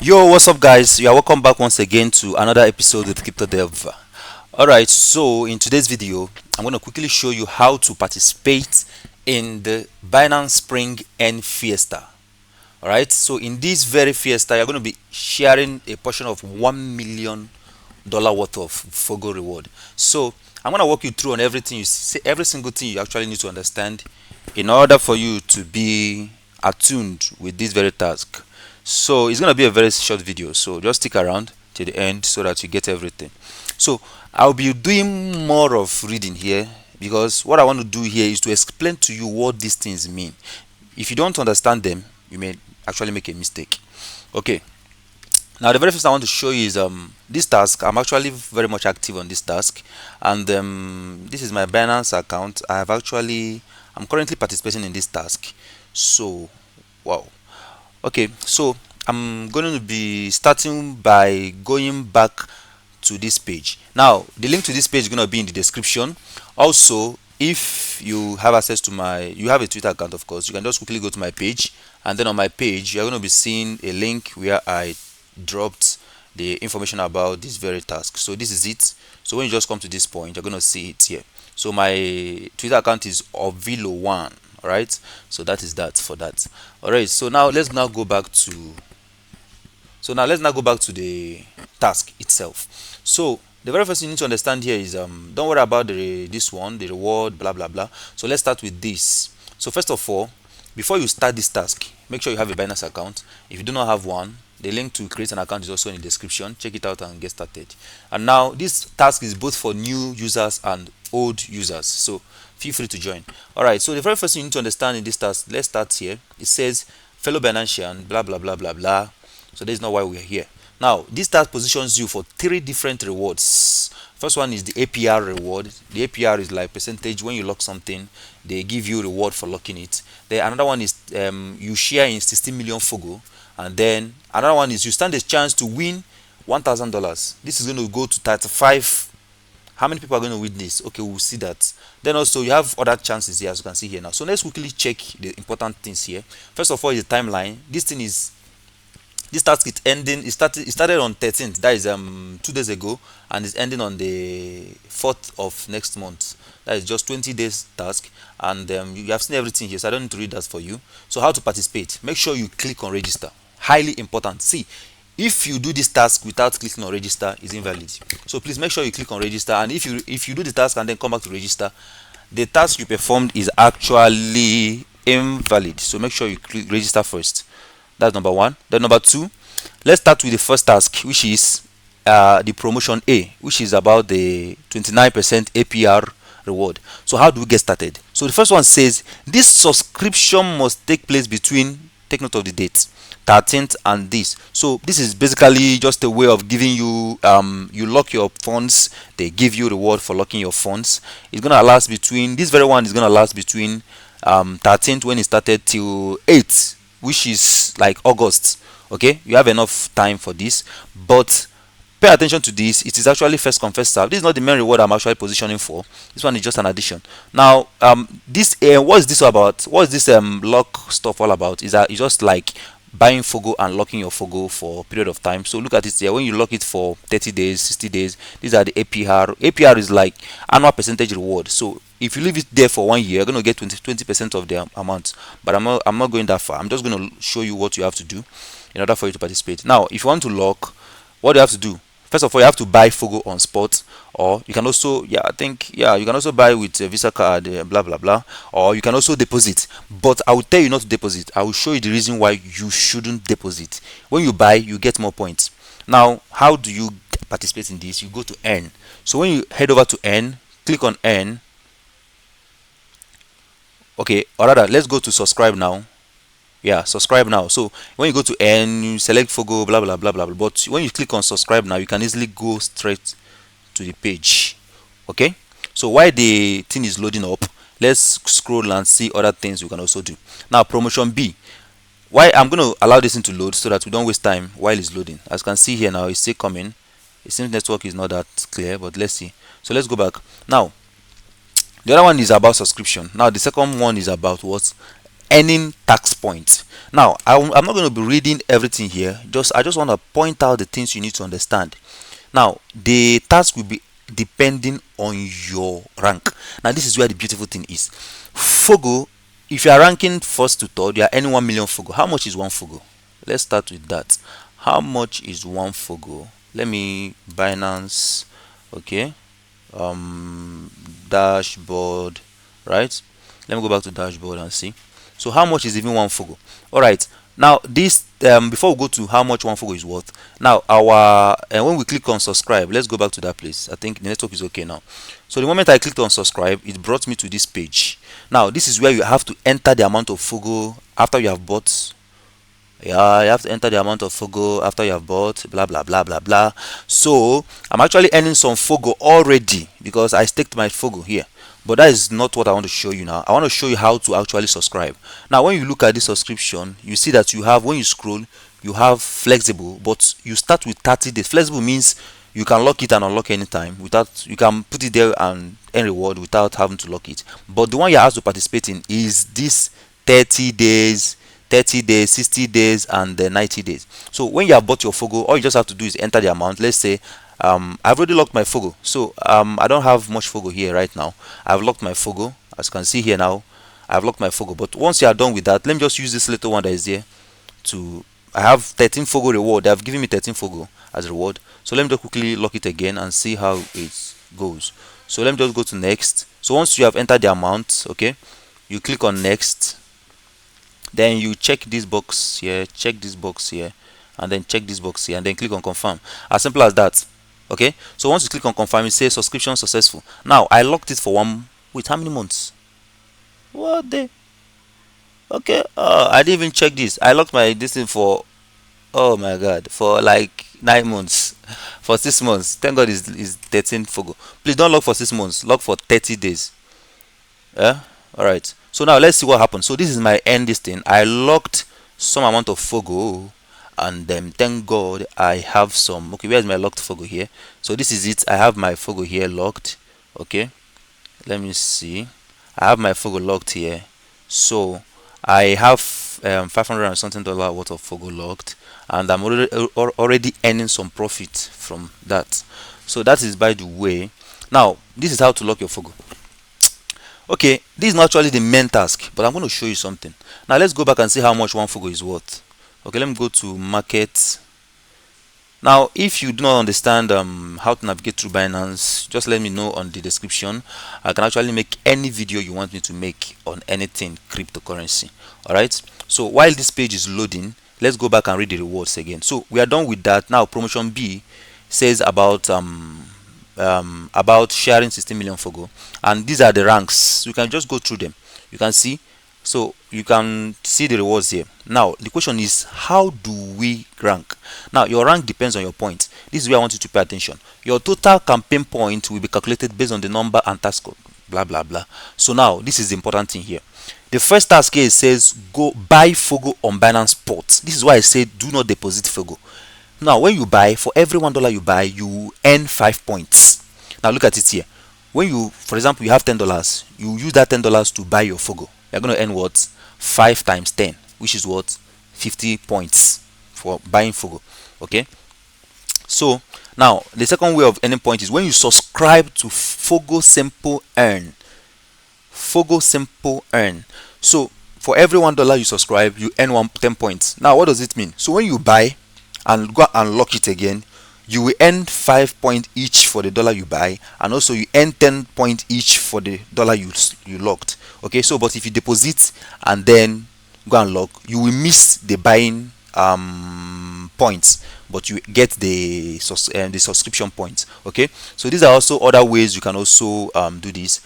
Yo, what's up, guys? You are welcome back once again to another episode with Crypto Dev. Alright, so in today's video, I'm going to quickly show you how to participate in the Binance Spring and Fiesta. Alright, so in this very Fiesta, you're going to be sharing a portion of $1 million worth of FOGO reward. So I'm going to walk you through on everything you see, every single thing you actually need to understand in order for you to be attuned with this very task. So it's going to be a very short video, so just stick around to the end so that you get everything. So I'll be doing more of reading here because what I want to do here is to explain to you what these things mean. If you don't understand them, you may actually make a mistake. Okay, now the very first I want to show you is this task. I'm actually very much active on this task, and this is my Binance account. I'm currently participating in this task. So wow. Okay, so I'm going to be starting by going back to this page. Now the link to this page is going to be in the description. Also, if you have access to you have a Twitter account, of course, you can just quickly go to my page, and then on my page you're going to be seeing a link where I dropped the information about this very task. So this is it. So when you just come to this point, you're going to see it here. So my Twitter account is Ovilo1. All right, so that is that for that. All right, so now let's now go back to the task itself. So the very first thing you need to understand here is don't worry about this one, the reward, blah blah blah. So let's start with this. So first of all, before you start this task, make sure you have a Binance account. If you do not have one, the link to create an account is also in the description. Check it out and get started. And now this task is both for new users and old users, so feel free to join. All right, so the very first thing you need to understand in this task, let's start here. It says fellow Binancean, blah blah blah blah blah. So that is not why we are here. Now this task positions you for three different rewards. First one is the APR reward. The APR is like percentage. When you lock something, they give you reward for locking it. Then another one is you share in 16 million FOGO, and then another one is you stand a chance to win $1,000. This is going to go to 35. How many people are going to win this? Okay, we'll see that. Then also you have other chances here, as you can see here now. So let's quickly check the important things here. First of all is the timeline. This task is ending. It started on 13th, that is 2 days ago, and it's ending on the 4th of next month. That is just 20 days task, and you have seen everything here, so I don't need to read that for you. So how to participate? Make sure you click on register. Highly important. See, if you do this task without clicking on register, it's invalid. So please make sure you click on register, and if you do the task and then come back to register, the task you performed is actually invalid. So make sure you click register first. That's number one. Then number two, let's start with the first task, which is the promotion A, which is about the 29% APR reward. So how do we get started? So the first one says this subscription must take place between, take note of the date, 13th and this. So this is basically just a way of giving you you lock your funds, they give you reward for locking your funds. It's gonna last between, this very one is gonna last between 13th when it started till 8th, which is like August. Okay, you have enough time for this, but pay attention to this. It is actually first come first serve. This is not the main reward I'm actually positioning for. This one is just an addition. Now this what is this about? What is this lock stuff all about? Is that it's just like buying FOGO and locking your FOGO for a period of time. So look at it here. When you lock it for 30 days, 60 days, these are the APR. APR is like annual percentage reward. So if you leave it there for 1 year, you're going to get 20% of the amount. But I'm not going that far. I'm just going to show you what you have to do in order for you to participate. Now if you want to lock, what do you have to do? First of all, you have to buy FOGO on spot, or you can also, you can also buy with a Visa card, blah blah blah, or you can also deposit. But I will tell you not to deposit. I will show you the reason why you shouldn't deposit. When you buy, you get more points. Now, how do you participate in this? You go to earn. So when you head over to earn, click on earn. Okay, or rather, let's go to subscribe now. Yeah, subscribe now. So when you go to earn, you select FOGO, blah blah blah blah blah. But when you click on subscribe now, you can easily go straight to the page. Okay, so while the thing is loading up, let's scroll and see other things we can also do. Now promotion B, why I'm going to allow this thing to load so that we don't waste time while it's loading. As you can see here now, it's still coming. It seems network is not that clear, but let's see. So let's go back now. The other one is about subscription. Now the second one is about what? earning tax points. Now I'm not going to be reading everything here, I just want to point out the things you need to understand. Now the tax will be depending on your rank. Now this is where the beautiful thing is. FOGO, if you are ranking first to third, you are earning 1 million FOGO. How much is one FOGO? Let's start with that. How much is one FOGO? Let me Binance, okay, dashboard, right? Let me go back to dashboard and see. So how much is even one FOGO? All right, now this before we go to how much one FOGO is worth, now our when we click on subscribe, let's go back to that place. I think the network is okay now. So the moment I clicked on subscribe, it brought me to this page. Now this is where you have to enter the amount of FOGO after you have bought. Yeah, you have to enter the amount of FOGO after you have bought, blah blah blah blah blah. So I'm actually earning some FOGO already because I staked my FOGO here. But that is not what I want to show you now. I want to show you how to actually subscribe. Now when you look at this subscription, you see that you have, when you scroll, you have flexible, but you start with 30 days. Flexible means you can lock it and unlock anytime without, you can put it there and earn reward without having to lock it. But the one you're asked to participate in is this 30 days, 60 days, and 90 days. So when you have bought your FOGO, all you just have to do is enter the amount. Let's say I've already locked my FOGO, so I don't have much FOGO here right now. I've locked my FOGO, as you can see here now. I've locked my FOGO, but once you are done with that, let me just use this little one that is there to, I have 13 FOGO reward. They have given me 13 FOGO as reward. So let me just quickly lock it again and see how it goes. So let me just go to next. So once you have entered the amount, okay, you click on next. Then you check this box here, check this box here, and then check this box here, and then click on confirm. As simple as that. Okay, so once you click on confirm, it says subscription successful. Now I locked it for one, wait, how many months? What the, okay, I didn't even check this. I locked my this thing for, oh my god, for like 9 months, for 6 months. Thank god is 13 FOGO. Please don't lock for 6 months, lock for 30 days. Yeah, all right. So now let's see what happens. So this is my end, this thing. I locked some amount of FOGO, and then thank god I have some. Okay, where's my locked FOGO here? So this is it. I have my FOGO here locked. Okay, let me see. I have my FOGO locked here. So I have 500 and something dollar worth of FOGO locked, and I'm already earning some profit from that. So that is by the way. Now this is how to lock your FOGO. Okay, this is not actually the main task, but I'm going to show you something. Now let's go back and see how much one FOGO is worth. Okay, let me go to market. Now if you do not understand how to navigate through Binance, just let me know on the description. I can actually make any video you want me to make on anything cryptocurrency. Alright, so while this page is loading, let's go back and read the rewards again. So we are done with that. Now promotion B says about sharing 16 million FOGO, and these are the ranks. You can just go through them. You can see, so you can see the rewards here. Now the question is, how do we rank? Now your rank depends on your points. This is where I want you to pay attention. Your total campaign point will be calculated based on the number and task code, blah blah blah. So now this is the important thing here. The first task here says go buy FOGO on Binance Spot. This is why I say do not deposit FOGO. Now when you buy, for every $1 you buy, you earn 5 points. Now look at it here. When you, for example, you have $10, you use that $10 to buy your FOGO. You're going to earn what? 5 times 10, which is what? 50 points for buying FOGO. Okay, so now the second way of earning points is when you subscribe to FOGO Simple Earn. FOGO Simple Earn. So for every $1 you subscribe, you earn 10 points. Now what does it mean? So when you buy and go and lock it again, you will earn 5 points each for the dollar you buy, and also you earn 10 points each for the dollar you locked. Okay, so but if you deposit and then go and lock, you will miss the buying points, but you get the subscription points. Okay, so these are also other ways you can also do this.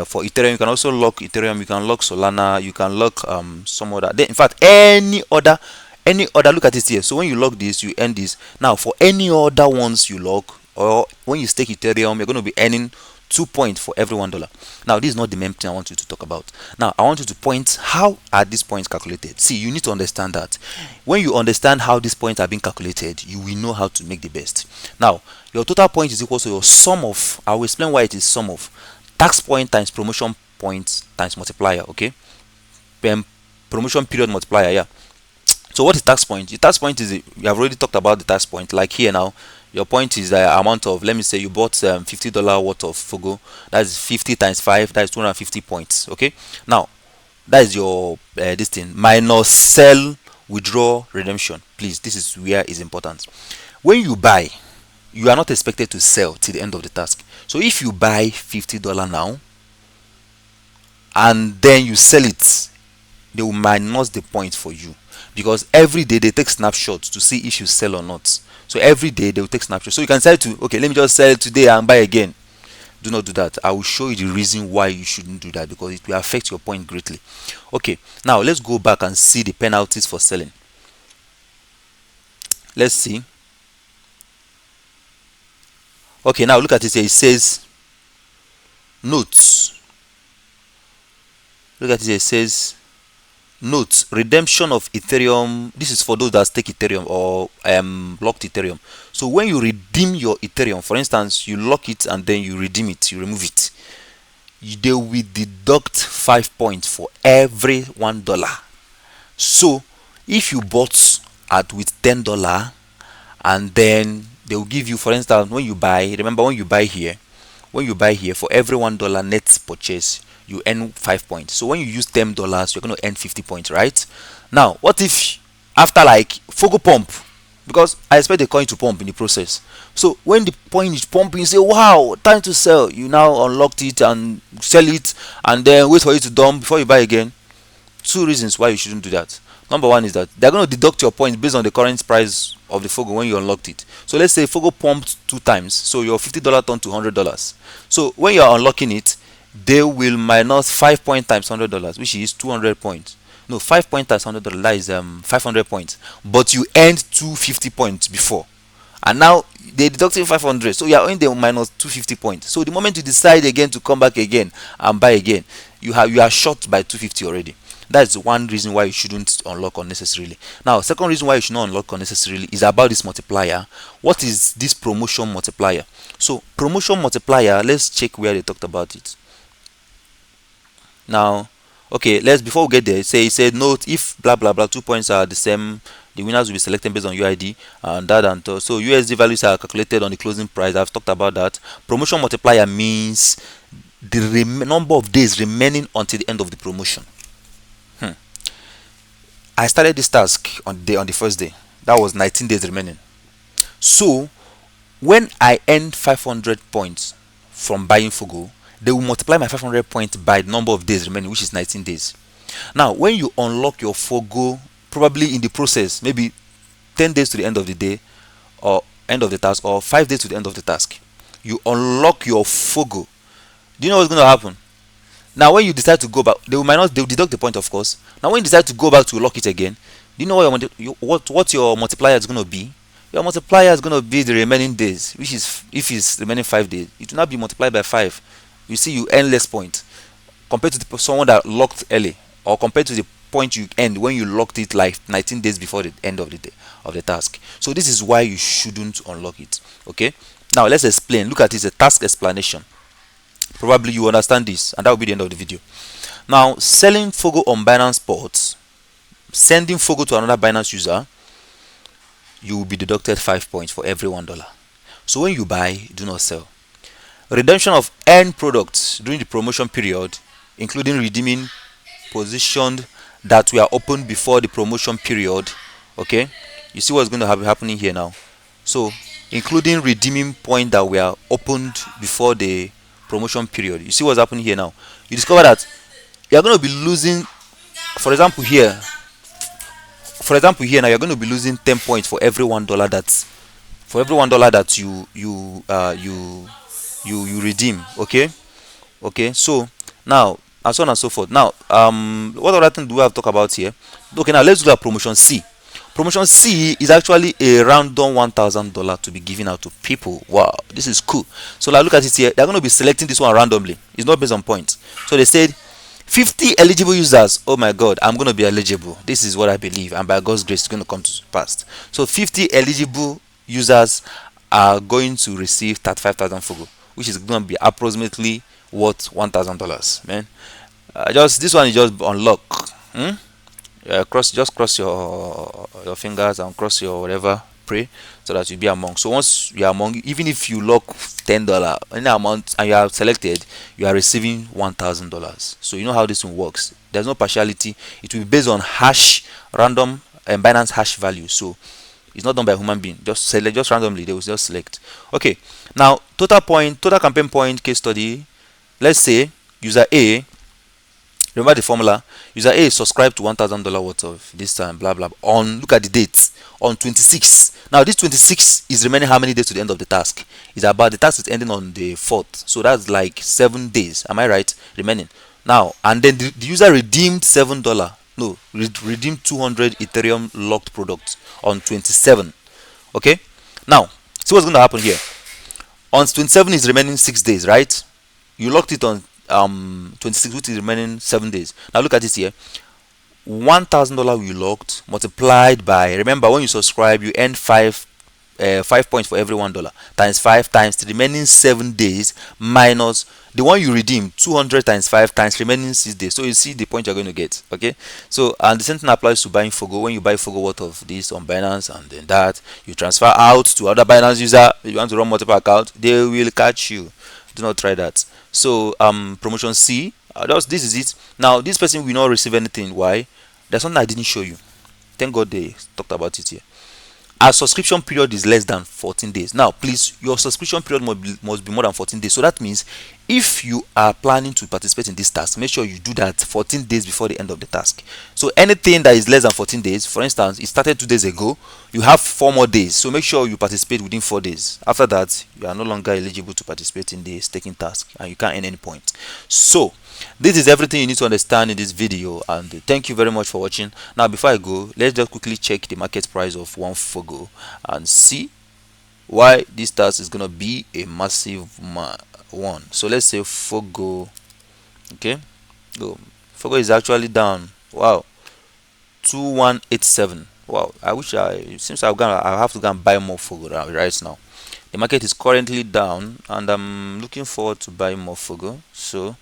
For Ethereum, you can also lock Ethereum, you can lock Solana, you can lock some other, in fact any other, look at it here. So when you lock this, you earn this. Now for any other ones you lock, or when you stake Ethereum, you're going to be earning 2 points for every $1. Now this is not the main thing I want you to talk about. Now I want you to point, how are these points calculated? See, you need to understand that. When you understand how these points are being calculated, you will know how to make the best. Now your total point is equal to your sum of, I will explain why it is sum of tax point times promotion points times multiplier. Okay, promotion period multiplier. Yeah. So what is tax point? The tax point is, we have already talked about the tax point. Like here now, your point is the amount of, let me say you bought $50 worth of FOGO. That is 50 times 5. That is 250 points. Okay. Now that is your this thing minus sell, withdraw, redemption. Please, this is where is important. When you buy, you are not expected to sell till the end of the task. So if you buy $50 now and then you sell it, they will minus the point for you, because every day they take snapshots to see if you sell or not. So every day they will take snapshots. So you can say to, okay, let me just sell it today and buy again. Do not do that. I will show you the reason why you shouldn't do that, because it will affect your point greatly. Okay, now let's go back and see the penalties for selling. Let's see. Okay, now look at it here. It says notes. Look at it here. It says notes, redemption of Ethereum. This is for those that stake Ethereum or locked Ethereum. So when you redeem your Ethereum, for instance, you lock it and then you redeem it, you remove it, they will deduct 5 points for every $1. So if you bought at with $10 and then they will give you, for instance, when you buy, remember when you buy here for every $1 net purchase, you earn 5 points. So when you use $10, you're going to earn 50 points, right? Now what if after like FOGO pump, because I expect the coin to pump in the process, so when the coin is pumping, you say, wow, time to sell. You now unlocked it and sell it and then wait for it to dump before you buy again. Two reasons why you shouldn't do that. Number one is that they're going to deduct your points based on the current price of the FOGO when you unlocked it. So let's say FOGO pumped 2 times, so your $50 turned to $100. So when you are unlocking it, they will minus 5 points times $100, which is 200 points. No, 5 points times $100, that is 500 points. But you earned 250 points before, and now they deducting 500, so you are only minus 250 points. So the moment you decide again to come back again and buy again, you are short by 250 already. That's one reason why you shouldn't unlock unnecessarily. Now, second reason why you should not unlock unnecessarily is about this multiplier. What is this promotion multiplier? So promotion multiplier, let's check where they talked about it. Now, okay, let's, before we get there, it said note, if blah blah blah 2 points are the same, the winners will be selected based on UID and that and so USD values are calculated on the closing price. I've talked about that. Promotion multiplier means the number of days remaining until the end of the promotion. I started this task on the first day. That was 19 days remaining. So when I earn 500 points from buying FOGO, they will multiply my 500 points by the number of days remaining, which is 19 days. Now when you unlock your FOGO, probably in the process, maybe 10 days to the end of the day or end of the task, or 5 days to the end of the task, you unlock your FOGO. Do you know what's going to happen? Now when you decide to go back, they will deduct the point, of course. Now when you decide to go back to lock it again, do you know what your multiplier is going to be? Your multiplier is going to be the remaining days, which is, if it's remaining 5 days, it will not be multiplied by 5. You see, you earn less points compared to someone that locked early, or compared to the point you earned when you locked it like 19 days before the end of the day of the task. So this is why you shouldn't unlock it. Okay, now let's explain. Look at this, a task explanation. Probably you understand this, and that will be the end of the video. Now, selling FOGO on Binance ports, sending FOGO to another Binance user, you will be deducted 5 points for every $1. So when you buy, do not sell. Redemption of earned products during the promotion period, including redeeming positioned that were opened before the promotion period. Okay, you see what's going to be happening here now. So including redeeming point that were opened before the promotion period. You see what's happening here now. You discover that you're going to be losing, for example here now, you're going to be losing 10 points for every $1 that you redeem. Okay, so now, and so on and so forth. Now what other thing do we have to talk about here? Okay, now let's look at promotion C. Promotion C is actually a random $1,000 to be given out to people. Wow, this is cool. So now look at it here. They're going to be selecting this one randomly. It's not based on points. So they said 50 eligible users. Oh my God, I'm going to be eligible. This is what I believe, and by God's grace, it's going to come to pass. So 50 eligible users are going to receive 35,000 FOGO, which is going to be approximately worth $1,000. Man, just this one is just unlock. just cross your fingers and cross your whatever, pray, so that you'll be among. So once you are among, even if you lock $10 any amount and you are selected, you are receiving $1,000. So you know how this one works. There's no partiality. It will be based on hash, random and Binance hash value. So it's not done by a human being. Just select, just randomly they will just select. Okay, now total campaign point case study. Let's say user A, remember the formula, user A is subscribed to $1,000 worth of this time, blah blah, on, look at the date, on 26. Now this 26 is remaining how many days to the end of the task? It's about, the task is ending on the 4th, so that's like 7 days, am I right, remaining. Now, and then the user redeemed $7, no, redeemed 200 Ethereum locked products on 27. Okay, now see what's going to happen here. On 27 is remaining 6 days, right? You locked it on 26, which is remaining 7 days. Now look at this here. $1,000 you locked multiplied by, remember when you subscribe you earn 5 points for every $1, times 5 times the remaining 7 days minus the one you redeem, 200 times 5 times remaining 6 days. So you see the point you're going to get. Okay, so and the same thing applies to buying FOGO. When you buy FOGO worth of this on Binance, and then that you transfer out to other Binance user, if you want to run multiple accounts, they will catch you. Do not try that. So promotion C, just this is it. Now this person will not receive anything. Why? There's something I didn't show you. Thank God they talked about it here. Our subscription period is less than 14 days. Now please, your subscription period must be more than 14 days. So that means if you are planning to participate in this task, make sure you do that 14 days before the end of the task. So anything that is less than 14 days, for instance, it started 2 days ago, you have 4 more days. So make sure you participate within 4 days. After that, you are no longer eligible to participate in the staking task and you can't earn any points. So this is everything you need to understand in this video, and thank you very much for watching. Now before I go, let's just quickly check the market price of one FOGO and see why this task is gonna be a massive one. So let's say FOGO, okay, go. FOGO is actually down. Wow, 2187. Wow, I wish it seems I have to go and buy more FOGO right now. The market is currently down and I'm looking forward to buy more FOGO. So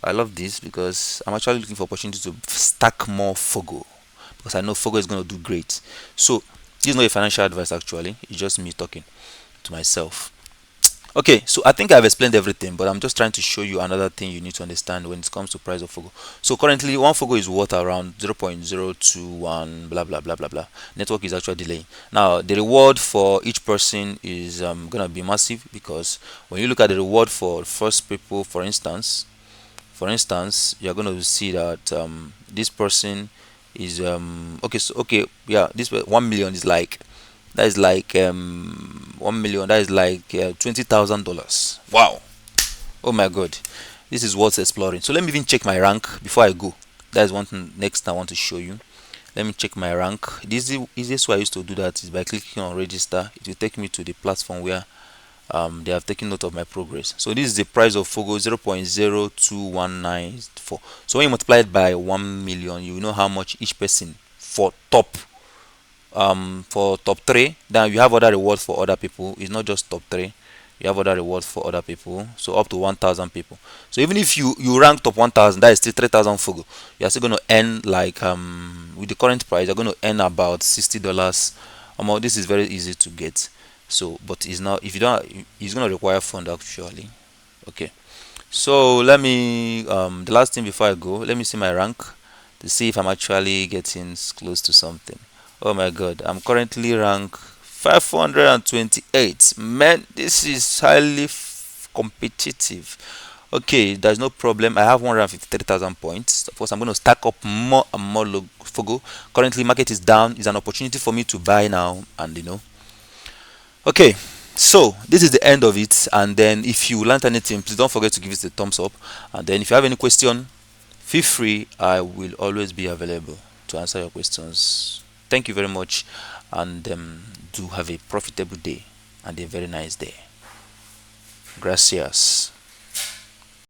I love this because I'm actually looking for opportunity to stack more FOGO, because I know FOGO is going to do great. So this is not a financial advice, actually, it's just me talking to myself. Okay, so I think I've explained everything, but I'm just trying to show you another thing you need to understand when it comes to price of FOGO. So currently one FOGO is worth around 0.021 blah blah blah blah blah. Network is actually delaying. Now the reward for each person is gonna be massive, because when you look at the reward for first people, for instance, you're going to see that this person is okay. So okay, yeah, this 1 million is like, that is like 1 million, that is like $20,000. Wow, oh my god, this is worth exploring. So let me even check my rank before I go. That is one thing next I want to show you. Let me check my rank. This is the easiest way I used to do that is by clicking on register. It will take me to the platform where they have taken note of my progress. So this is the price of FOGO, 0.02194. So when you multiply it by 1 million, you know how much each person for top 3. Then you have other rewards for other people. It's not just top 3, you have other rewards for other people, so up to 1,000 people. So even if you rank top 1,000, that is still 3,000 FOGO. You are still going to earn like with the current price, you're going to earn about $60. This is very easy to get. So but it's not, if you don't, it's going to require fund actually. Okay, so let me the last thing before I go, let me see my rank to see if I'm actually getting close to something. Oh my god, I'm currently rank 528. Man, this is highly competitive. Okay, there's no problem. I have 153,000 points. Of course, I'm going to stack up more and more FOGO. Currently market is down. It's an opportunity for me to buy now, and okay, so this is the end of it. And then if you learned anything, please don't forget to give it a thumbs up. And then if you have any question, feel free. I will always be available to answer your questions. Thank you very much, and do have a profitable day and a very nice day. Gracias.